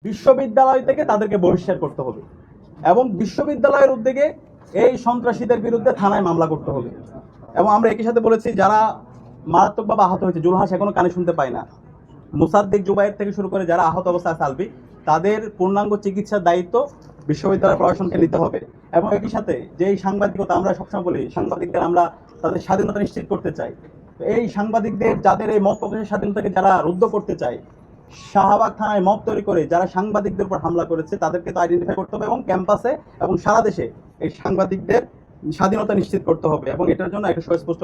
বিশ্ববিদ্যালয় থেকে তাদেরকে বহিষ্কার করতে হবে এবং বিশ্ববিদ্যালয়ের উদ্যোগে এই সন্ত্রাসীদের বিরুদ্ধে থানায় মামলা করতে হবে। এবং আমরা একই সাথে বলেছি যারা মারাত্মকভাবে আহত হয়েছে, জুলহাস এখনো কানে শুনতে পায় না, মুসাদ্দিক জুবাইর থেকে শুরু করে যারা আহত অবস্থায় আছে আলবি, তাদের পূর্ণাঙ্গ চিকিৎসার দায়িত্ব বিশ্ববিদ্যালয় প্রশাসনকে নিতে হবে। এবং একই সাথে যেই সাংবাদিকতা, আমরা সবসময় বলি সাংবাদিকদের আমরা তাদের স্বাধীনতা নিশ্চিত করতে চাই। এই সাংবাদিকদের যাদের এই মত প্রকাশের স্বাধীনতাকে যারা রুদ্ধ করতে চায়, শাহবাগ থানায় মব তৈরি করে যারা সাংবাদিকদের উপর হামলা করেছে তাদেরকে তো আইডেন্টিফাই করতে হবে এবং ক্যাম্পাসে এবং সারা দেশে এই সাংবাদিকদের স্বাধীনতা নিশ্চিত করতে হবে এবং এটার জন্য একটা সুস্পষ্ট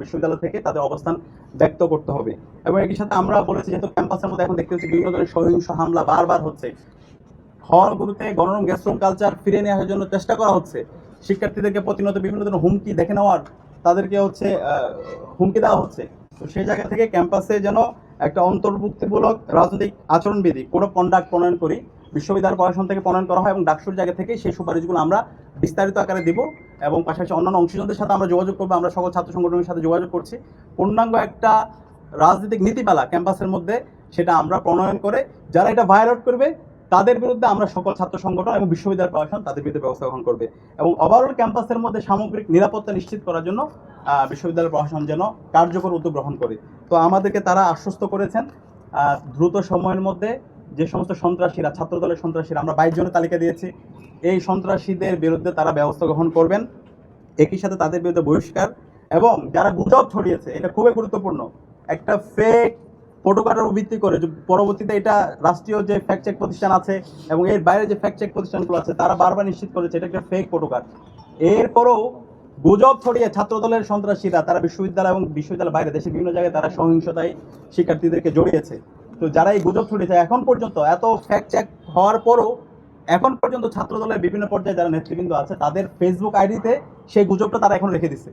বিশ্ববিদ্যালয় থেকে তাদের অবস্থান ব্যক্ত করতে হবে। এবং একই সাথে আমরা বলেছি যেহেতু ক্যাম্পাসের মধ্যে এখন দেখতে হচ্ছে বিভিন্ন ধরনের সহিংস হামলা বারবার হচ্ছে, হলগুলোতে গণরুম গ্যাসরুম কালচার ফিরে নেওয়ার জন্য চেষ্টা করা হচ্ছে, শিক্ষার্থীদেরকে প্রতিনিয়ত বিভিন্ন ধরনের হুমকি দেখে নেওয়ার তাদেরকে হুমকি দেওয়া হচ্ছে। তো সেই জায়গা থেকে ক্যাম্পাসে যেন একটা অন্তর্ভুক্তিমূলক রাজনৈতিক আচরণবিধি কোড অফ কন্ডাক্ট প্রণয়ন করি, বিশ্ববিদ্যালয় প্রশাসন থেকে প্রণয়ন করা হয় এবং ডাকসুর জায়গা থেকে সেই সুপারিশগুলো আমরা বিস্তারিত আকারে দিব এবং পাশাপাশি অন্যান্য অংশীজনদের সাথে আমরা যোগাযোগ করবো। আমরা সকল ছাত্র সংগঠনের সাথে যোগাযোগ করছি, পূর্ণাঙ্গ একটা রাজনৈতিক নীতিমালা ক্যাম্পাসের মধ্যে সেটা আমরা প্রণয়ন করে যারা এটা ভায়োলেট করবে তাদের বিরুদ্ধে আমরা সকল ছাত্র সংগঠন এবং বিশ্ববিদ্যালয় প্রশাসন তাদের বিরুদ্ধে ব্যবস্থা গ্রহণ করবে এবং ওভারঅল ক্যাম্পাসের মধ্যে সামগ্রিক নিরাপত্তা নিশ্চিত করার জন্য বিশ্ববিদ্যালয় প্রশাসন যেন কার্যকর উদ্যোগ গ্রহণ করে। তো আমাদেরকে তারা আশ্বস্ত করেছেন দ্রুত সময়ের মধ্যে যে সমস্ত সন্ত্রাসীরা, ছাত্রদলের সন্ত্রাসীরা, আমরা 22 জনের তালিকা দিয়েছি, এই সন্ত্রাসীদের বিরুদ্ধে তারা ব্যবস্থা গ্রহণ করবেন। একই সাথে তাদের বিরুদ্ধে বহিষ্কার এবং যারা গুজব ছড়িয়েছে, এটা খুবই গুরুত্বপূর্ণ, একটা ফেক ফটোকার্ডের ভিত্তি করে পরবর্তীতে এটা রাষ্ট্রীয় যে ফ্যাক্ট চেক প্রতিষ্ঠান আছে এবং এর বাইরে যে ফ্যাক্ট চেক প্রতিষ্ঠানগুলো আছে তারা বারবার নিশ্চিত করেছে এটা একটা ফেক ফটোকার্ড। এরপরও গুজব ছড়িয়ে ছাত্রদলের সন্ত্রাসীরা তারা বিশ্ববিদ্যালয় এবং বিশ্ববিদ্যালয়ের বাইরে দেশের বিভিন্ন জায়গায় তারা সহিংসতায় শিক্ষার্থীদেরকে জড়িয়েছে। তো যারা এই গুজব ছড়িয়েছে এখন পর্যন্ত এত ফ্যাক্ট চেক হওয়ার পরও এখন পর্যন্ত ছাত্রদলের বিভিন্ন পর্যায়ে যারা নেতৃবৃন্দ আছে তাদের ফেসবুক আইডিতে সেই গুজবটা তারা এখন রেখে দিচ্ছে।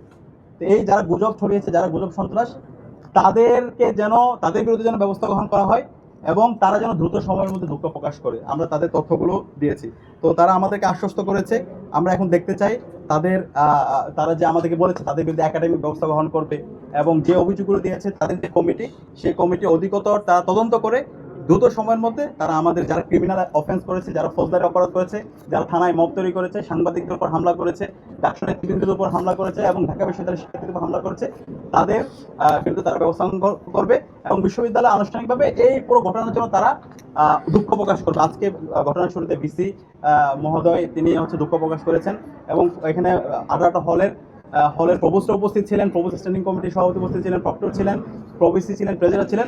তো এই যারা গুজব ছড়িয়েছে, যারা গুজব সন্ত্রাস, তাদেরকে যেন তাদের বিরুদ্ধে যেন ব্যবস্থা গ্রহণ করা হয় এবং তারা যেন দ্রুত সময়ের মধ্যে দুঃখ প্রকাশ করে। আমরা তাদের তথ্যগুলো দিয়েছি, তো তারা আমাদেরকে আশ্বস্ত করেছে। আমরা এখন দেখতে চাই তারা যে আমাদেরকে বলেছে তাদের বিরুদ্ধে একাডেমিক ব্যবস্থা গ্রহণ করবে এবং যে অভিযোগগুলো দিয়েছে তাদের যে কমিটি, সেই কমিটি অধিকতর তারা তদন্ত করে দ্রুত সময়ের মধ্যে তারা আমাদের যারা ক্রিমিনাল অফেন্স করেছে, যারা ফৌজদারি অপরাধ করেছে, যারা থানায় মব তৈরি করেছে, সাংবাদিকদের উপর হামলা করেছে, ডাকসু নেতৃবৃন্দের উপর হামলা করেছে এবং ঢাকা বিশ্ববিদ্যালয়ের শিক্ষার্থীদের উপর হামলা করেছে, তাদের বিরুদ্ধে তারা ব্যবস্থা করবে এবং বিশ্ববিদ্যালয় আনুষ্ঠানিকভাবে এই পুরো ঘটনার জন্য তারা দুঃখ প্রকাশ করবে। আজকে ঘটনার শুরুতে ভিসি মহোদয় তিনি দুঃখ প্রকাশ করেছেন এবং এখানে 18টা হলের প্রভোস্ট উপস্থিত ছিলেন, প্রভোস্ট স্ট্যান্ডিং কমিটির সভাপতি উপস্থিত ছিলেন, প্রক্টর ছিলেন, প্রভিসি ছিলেন, ট্রেজারার ছিলেন।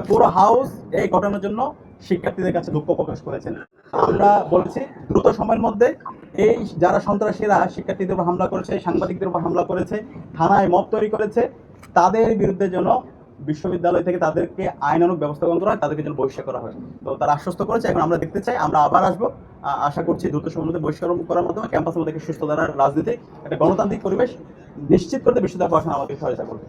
পুরো হাউস এই ঘটনার জন্য শিক্ষার্থীদের কাছে দুঃখ প্রকাশ করেছেন। আমরা বলেছি দ্রুত সময়ের মধ্যে এই যারা সন্ত্রাসীরা শিক্ষার্থীদের উপর হামলা করেছে, সাংবাদিকদের উপর হামলা করেছে, থানায় মব তৈরি করেছে, তাদের বিরুদ্ধে যেন বিশ্ববিদ্যালয় থেকে তাদেরকে আইনানুগ ব্যবস্থা গ্রহণ করা হয়, তাদেরকে যেন বহিষ্কার করা হয়। তো তারা আশ্বস্ত করেছে। এখন আমরা দেখতে চাই, আমরা আবার আসবো, আশা করছি দ্রুত সময়ের মধ্যে বহিষ্কার করার মাধ্যমে ক্যাম্পাসের মধ্যে সুস্থ ধারার রাজনীতি, একটা গণতান্ত্রিক পরিবেশ নিশ্চিত করতে বিশ্ববিদ্যালয় প্রশাসন আমাদের সহায়তা করবে।